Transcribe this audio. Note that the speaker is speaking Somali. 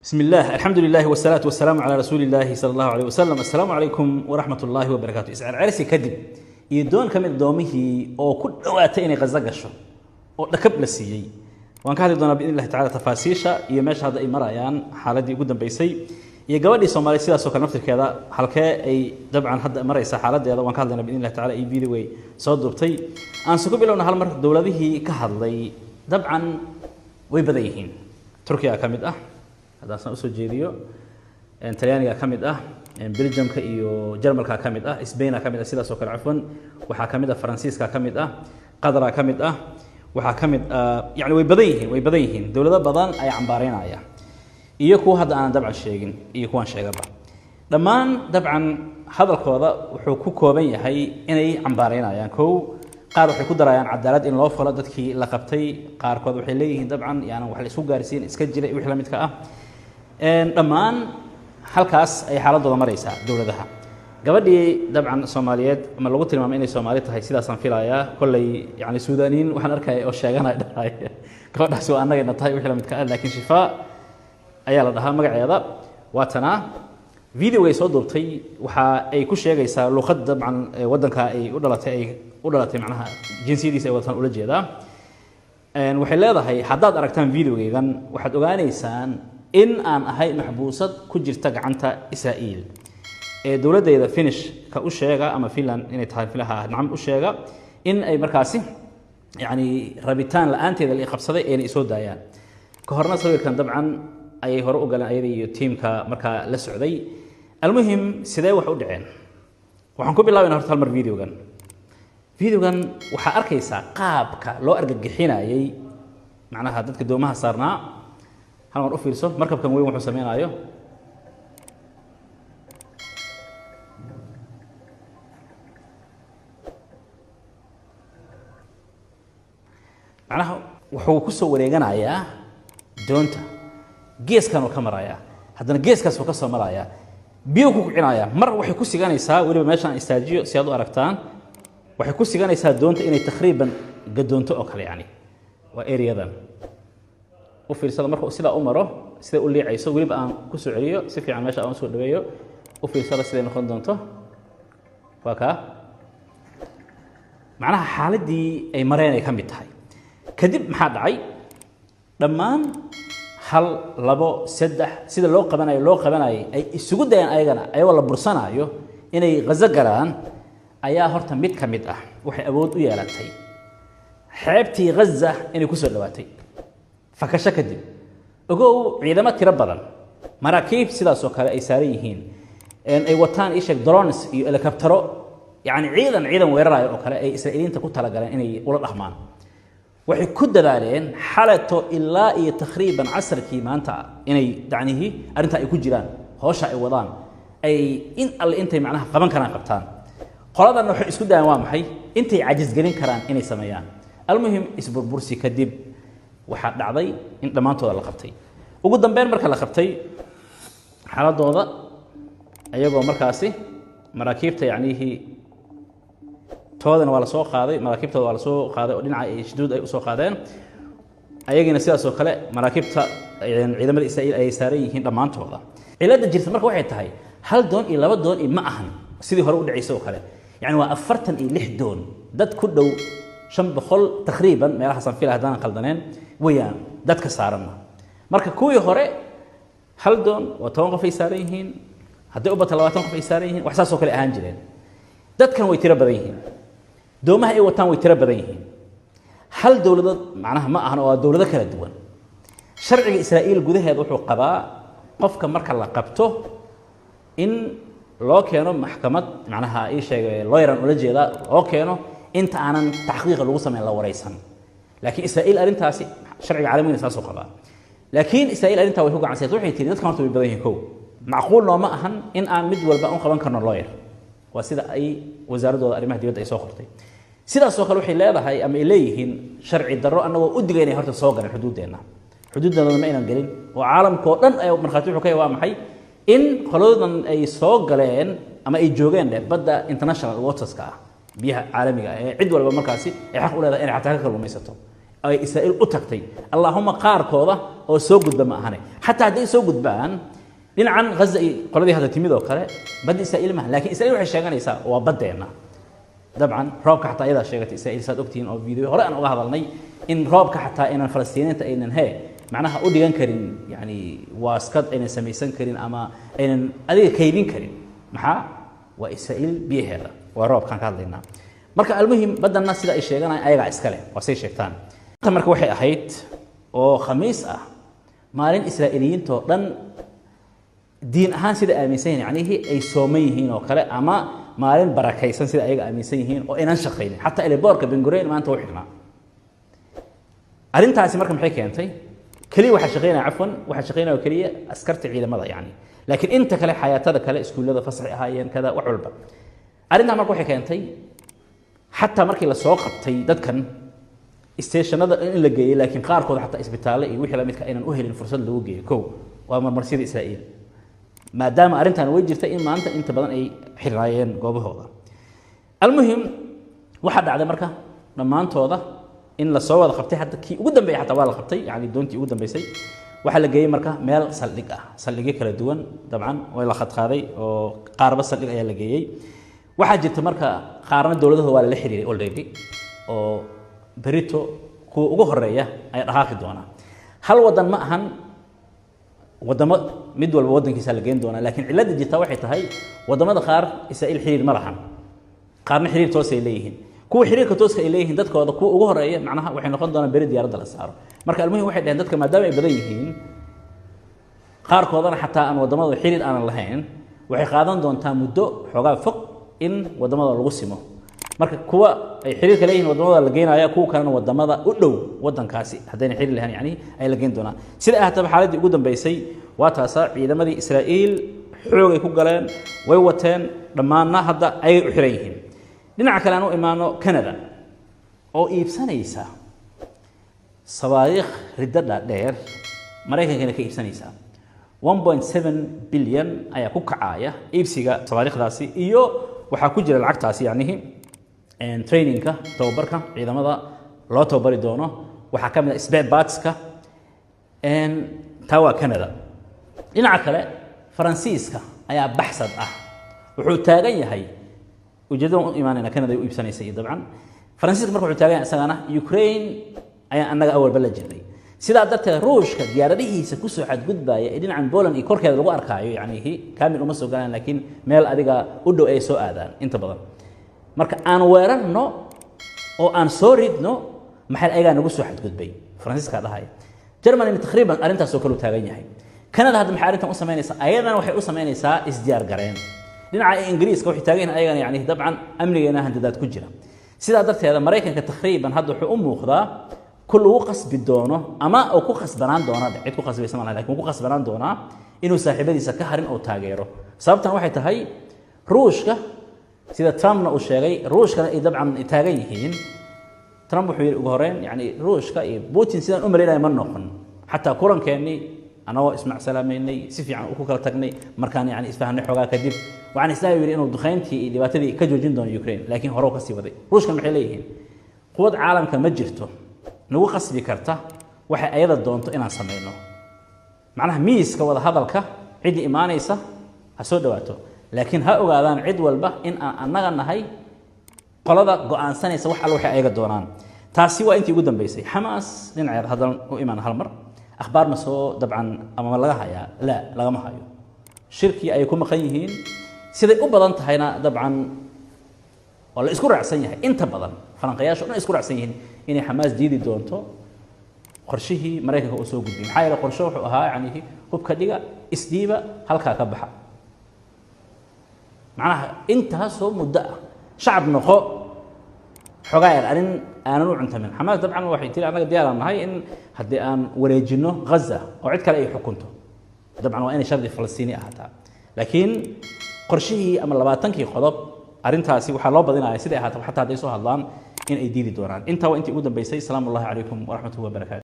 بسم الله الحمد لله والصلاة والسلام على رسول الله صلى الله عليه وسلم. السلام عليكم ورحمة الله وبركاته. إسعار عرسي كدب يدون كم دومه أو كل وقتين غزقشة أو ركب لسيء وأن كهذا دونا بإذن الله تعالى تفاسيشة يمشي هذا إمرأيان حالدي قدام بيسي يجوالي سومالي سيدا سوكر نفس كذا حلقة أي طبعا هذا إمرأي سحالدي هذا وأن كهذا بإذن الله تعالى أي فيديو صادق طي أن سكوب لون هالمر دولته كهذا طبعا ويبدأيهن تركيا كمدة هذا أصلا جيريو تريانيا كمدة بلجيم كيو جرمال كمدة إسبانيا كمدة سيدا سوكر عفوا وحكمدة فرنسيسكا كمدة قطر كمدة وحكمد يعني ويبدأيهن دولة بدن أي عمبارين عيا إيكو هذا أنا دبع الشيء إيكوان شيء قبل لما دبعا هذا القوضة وحكو كوبين هي إني عمبارين عيا كو قارو حكو دريان عدالات إن الله فرضت كي لقبتي قار كوض وحليه دبعا يعني وحلي سوق جارسين إسكجل وحلمت كأ لما halkaas ay xaaladooda maraysaa dawladaha gabadhii dabcan Soomaaliyeed ama lagu tilmaamay inay Soomaaliyeed tahay sidaas aan filayaa kulay yani Suudaaniin waxaan arkay oo sheeganay dhahay gabadhaas oo anaga tahay wixii la mid ka laakiin Shifaa ayaa la dhahaa magaceeda waatana video ay soo duubtay waxa ay ku sheegaysaa luqad dabcan wadanka ay u dhalatay macnaha jinsiyadiisa ay wadan ula jeedaa waxay leedahay haddaad aragtaan videogeedan waxaad ogaanaysaan إن أنا هاي محبوسات كجر تجعنت إسرائيل دولة إذا فينش كأشياء أما فيلان إن تهاي فيها نعم أشياء إن أي مركزي يعني ربيتان لأنت إذا اللي خبصة يعني يسود دايان كهرنا صغير كان طبعا أي هرؤ قال أي تيم كمركز للسعودي المهم سداي وحود عين وحنكون بالله بنهرت هالمر فيديو كان وحأركيسا قابك لو أرجع جحينا يي معناها هذا كدومها صارنا هل نروح في الصف مركب كم وين وحسمين عليه معناها وحو كسو وريجان عيا دونتا جيس كانوا كاميرا هذا جيس كسو كسو مرايا بيوكو عنايا مر وحي كسي جاني سا ولي ماشان استاجيو سيادو أركتان وحي كسي جاني سا دونتا إني تقريبا قد دونتو أكل يعني وإيريا ذا وفي رسالة مركو سيدا أمره سيدا أقول لي عيسو ولي بقى كسو عليو سيفي عن ماشا أنسو الدبيو وفي رسالة سيدا نخون دونتو فاكا معناها حالة دي أي مرين أي كم بتحي كدب محاد عي لما هل لبو سيدا لو قبنا أي السجود ديان أيغانا أي والله برسانا أيو إني غزقران أيا هورتا ميت كميت وحي أبود ويالاتي حيبتي غزة إني كسو اللواتي فكشة كدب أقول عندما تربلا مراكب سيدا سوكر أي ساريين إن أي وطن إيشك درونس يلكبترو يعني عيدا ويراي أوكر أي إسرائيليين تكون تلاقين إني ولا الرحمن وحي كد ذالين حالته إلا إيه تقريبا عصر كيما أنت إني دعنيه أنت يكون جيران هوشة أي وضان أي إن اللي أنت معناها قبان كان قبطان قرض أنه يسكت دوام حي أنت عاجز جرين كران إني سميان المهم اسبر برسي كدب waxaa dhacday in dhamaantooda la qabtay ugu dambeyn marka la qabtay xaaladooda ayagoo markaasi maraakiibta yaanihi toodana waa la soo qaaday maraakiibtooda waa la soo qaaday oo dhinaca ay shduud ay u soo qaadeen ayagina sidaas oo kale maraakiibta ciidamada Israa'iil ay saaran yihiin dhamaantooda cilada jirta marka waxay tahay hal doon iyo laba doon ma ahan sidii hore u dhaceysay oo kale yani waa 46 doon dad ku dhow 500 تقريبا ما راح يصير فيها هذان قلدنين ويان دتك سارنا مركب كوي هوري هل دون وتوقف في ساريهن هدي أبى تلواتهم في ساريهن وحساسه كل أنجلين دت كانوا يترى بديهن دومها أي وتان ويترى بديهن هل دولة معناها ما أنا دولة كلا دوان شرع إسرائيل جوده هذا حقباء قف كمركب لقبته إن لو كانوا محكمة معناها أي شيء لا يرن ولا جيدا أو كانوا أنت أنا تحقيق الوصم إلى وريسان لكن إسرائيل أنت شرع عالمي أساسه قبا لكن إسرائيل أنت ويهوج عن سيتوحي تريد كانوا تبي كو معقول لو ما أهن إن أنا مد والباقون قبان كانوا لاير وسيدا أي وزارة الأرماه ديود أي سوقتي سيدا سوق الوحي لا هاي أم إليهن شرع الدراء أنه أدري هرت الصوغر حدودنا ما إنا قليل وعالم كون أي من خاطر حكي وامحي إن خلودنا أي صوغرين أما أي جوجين بدأ international waters كا بيها عالمية عد ولا بمركزي حق ولا إن حتى هكذا ما يسته ay Israa'iil u tagtay Allahumma qaarkooda oo soo gudba ma ahane hatta haday soo gudbaan dhinacan Gaza qoladii hada timid oo kale bad Israa'iil ma laakiin Israa'iil waxay sheeganaysaa waa badeena dabcan roobka hatta iyada sheegatay Israa'iil saad ogtiin oo video hore aan uga hadalnay in roobka hatta inaan Falastiiniinta aynan macnaha u dhigan karin yani waaskad aynan samaysan karin ama aynan adiga kaydin karin maxaa waa Israa'iil biyaheeda waa roobkan ka hadlaynaa marka almuhim badana sida ay sheeganayaan ayaga iska leh waa say sheegtaan marka waxay ahayd oo khamiis ah maalin Israa'iiliyiinto dhan diin ahaan sida aaminsan yani ay sooman yihiin oo kale ama maalin barakaysan sida ayaga aaminsan yihiin oo inaan shaqeyn hatta ilaa boorka Ben Gurion maanta uu xirnaa arintaasi marka maxay keentay kaliya waxa shaqeynaa afwan waxa shaqeynaa kaliya askarta ciidamada yani laakiin inta kale xayaatada kale iskuulada fasax ahaayeen kada wax walba arinta marka waxay keentay hatta markii la soo qabtay dadkan isteeshanada in la geeyay laakiin qaarkood hatta isbitaalada iyo wixii la midka inaan u helin fursad lagu geeyo koow waa marmarsida Israa'iil maadaama arintan way jirtay in maanta inta badan ay xiraayeen goobahooda almuhim waxa dhacday marka dhamaantooda in la soo wada qabtay hadda kii ugu dambeeyay hatta waa la qabtay yani doontii ugu dambeysay waxa la geeyay marka meel saldhig ah saldhigyo kala duwan dabcan way la khadqaaday oo qaarba saldhig ayaa la geeyay waxa jirta marka qaarna dawladda waa la xiriiray already oo berito ku ugu horeeya ay dhaqaaqi doona hal wadan ma ahan wadamo mid walba wadankiisa la geen doona laakiin cilada jirta waxay tahay wadamada qaar Israa'iil xiriir ma lahan qaarna xiriir toos ay leeyihiin kuwa xiriirka tooska ay leeyihiin dadkooda ku ugu horeeya macnaha waxay noqon doonaan beri diyaaradda la saaro marka almuhim waxay dhaheen dadka maadaama ay badan yihiin qaarkoodana xataa aan wadamada xiriir aan lahayn waxay qaadan doontaa muddo xogaa fog in wadamada lagu simo marka kuwa ay xiriirka leeyihiin wadamada la geenaya kuwa kalena wadamada u dhow wadankaasi hadayna xiriir lahayn yani ay la geen doonaan sida ahaataba xaaladii ugu dambeysay waa taasa ciidamadii Israa'iil xoog ay ku galeen way wateen dhamaana hadda ay u xiran yihiin dhinaca kale aan u imaano Canada oo iibsanaysa sawaariikh ridada dheer Mareykankana ka iibsanaysa 1.7 bilyan ayaa ku kacaya iibsiga sawaariikhdaasi iyo waxa ku jira lacagtaasi yani trainingka tababarka ciidamada loo tababari doono waxa kamid ah spare partska tawa Canada dhinaca kale Faransiiska ayaa baxsad ah wuxuu taagan yahay ujeedada u imaanayna Canada u iibsanaysa dabcan Faransiiska markuu taagan yahay asagana Ukraine ayaa anaga awal bala jirnay sida darteed Ruushka diyaaradihiisa ku soo xadgudbaya dhinacan Poland iyo korkeeda lagu arkaayo yani kaamil uma soo galaan laakiin meel adiga u dhow ay soo aadaan inta badan marka aan weerarno oo aan soo ridno maxay ayaga nagu soo xadgudbay Faransiiska dhahay Germany taqriiban arintaas oo kale taagan yahay Canada hadda maxay arintan u sameynaysaa ayadana waxay u sameynaysaa isdiyaar gareen dhinaca Ingiriiska waxay taagan ayagana yani dabcan amnigeena handadaad ku jira sida darteed Mareykanka taqriiban hadda wuxuu u muuqdaa كل وقص بدونه أما أو كقص بنان دونا عيد كقص بيسمعنا لكن كقص بنان دونا إنه صاحبه دي سكهرن أو تاجره سببتنا واحد هاي روشكا سيدا ترامب أو شيء روشكا طبعا تاجيهين ترامب وحير جهرين يعني روشكا بوتين سيدا أمر إلى من نقن حتى كورن كأني أنا اسمع سلاميني سيفي عن أكوكا تقني مركان يعني إسفهاني حوجا كذب وعن إسلام يري إنه دخين تي اللي باتدي كجوجين دون يوكرين لكن هروك السيبدي روشكا محليهين قوة عالم كمجرته نو قصبي كرتا waxay ayada doonto inaan sameeyno macnaha miiska wada hadalka cid iimaanaysa ha soo dhawaato laakiin ha ogaadaan cid walba in aan anaga nahay qolada go'aansanaysa wax alla waxay ayaga doonaan taasi waa intii ugu dambeysay Hamas dhinaceed hadan u iimaan hal mar akhbaar ma soo dabcan ama laga hayaa la laga ma hayo shirki ay ku maqan yihiin siday u badan tahayna dabcan wala isku raacsan yahay inta badan falanqayaashu inay isku raacsan yihiin inay Hamas diidi doonto qorshihii Mareykanka oo soo gudbiyay maxay qorsho wuxuu ahaa yani hubka dhiga isdiiba halka ka baxa macnaha inta soo muddo shacab noqo xogaayar arin aanu cuntamin Hamas dabcan waxay tiri anaga diyaar nahay in hadii aan wareejino Gaza oo cid kale ay xukunto dabcan waa inay shardi Falastiini ahaataa laakiin qorshihii ama 20kii qodob arintaasi waxa loo badinayaa sida ahaataa xataa haday soo hadlaan in ay diidi doonaan inta waa intii ugu dambeysay salaamu alaykum wa rahmatullahi wa barakatuh